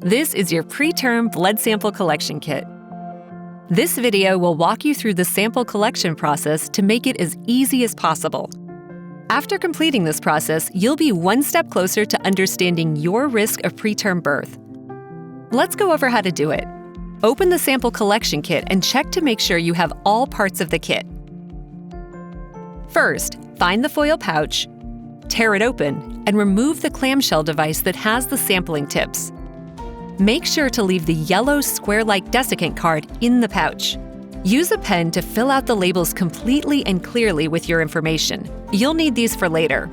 This is your PreTRM blood sample collection kit. This video will walk you through the sample collection process to make it as easy as possible. After completing this process, you'll be one step closer to understanding your risk of preterm birth. Let's go over how to do it. Open the sample collection kit and check to make sure you have all parts of the kit. First, find the foil pouch, tear it open, and remove the clamshell device that has the sampling tips. Make sure to leave the yellow square-like desiccant card in the pouch. Use a pen to fill out the labels completely and clearly with your information. You'll need these for later.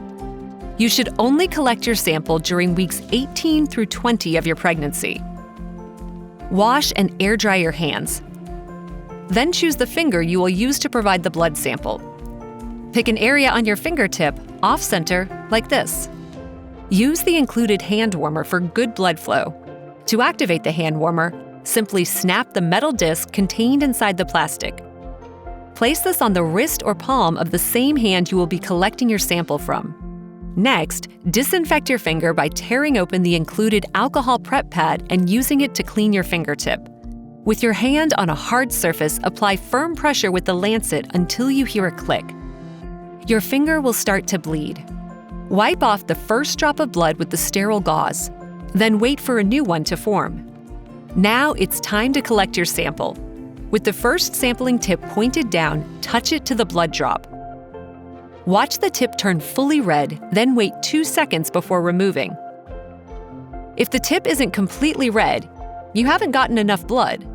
You should only collect your sample during weeks 18 through 20 of your pregnancy. Wash and air dry your hands. Then choose the finger you will use to provide the blood sample. Pick an area on your fingertip, off-center, like this. Use the included hand warmer for good blood flow. To activate the hand warmer, simply snap the metal disc contained inside the plastic. Place this on the wrist or palm of the same hand you will be collecting your sample from. Next, disinfect your finger by tearing open the included alcohol prep pad and using it to clean your fingertip. With your hand on a hard surface, apply firm pressure with the lancet until you hear a click. Your finger will start to bleed. Wipe off the first drop of blood with the sterile gauze, then wait for a new one to form. Now it's time to collect your sample. With the first sampling tip pointed down, touch it to the blood drop. Watch the tip turn fully red, then wait 2 seconds before removing. If the tip isn't completely red, you haven't gotten enough blood.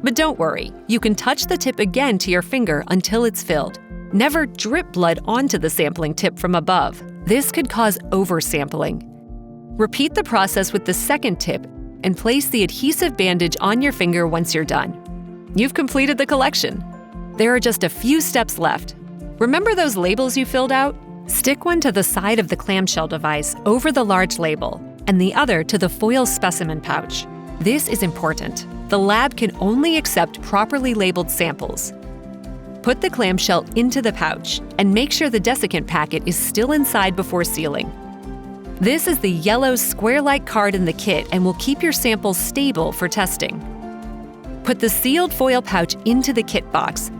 But don't worry, you can touch the tip again to your finger until it's filled. Never drip blood onto the sampling tip from above. This could cause oversampling. Repeat the process with the second tip and place the adhesive bandage on your finger once you're done. You've completed the collection. There are just a few steps left. Remember those labels you filled out? Stick one to the side of the clamshell device over the large label and the other to the foil specimen pouch. This is important. The lab can only accept properly labeled samples. Put the clamshell into the pouch and make sure the desiccant packet is still inside before sealing. This is the yellow square-like card in the kit and will keep your sample stable for testing. Put the sealed foil pouch into the kit box.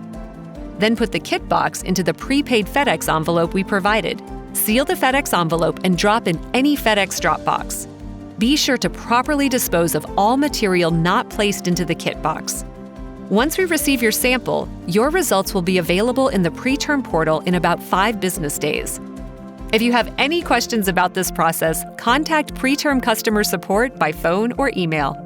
Then put the kit box into the prepaid FedEx envelope we provided. Seal the FedEx envelope and drop in any FedEx drop box. Be sure to properly dispose of all material not placed into the kit box. Once we receive your sample, your results will be available in the PreTRM portal in about 5 business days. If you have any questions about this process, contact PreTRM customer support by phone or email.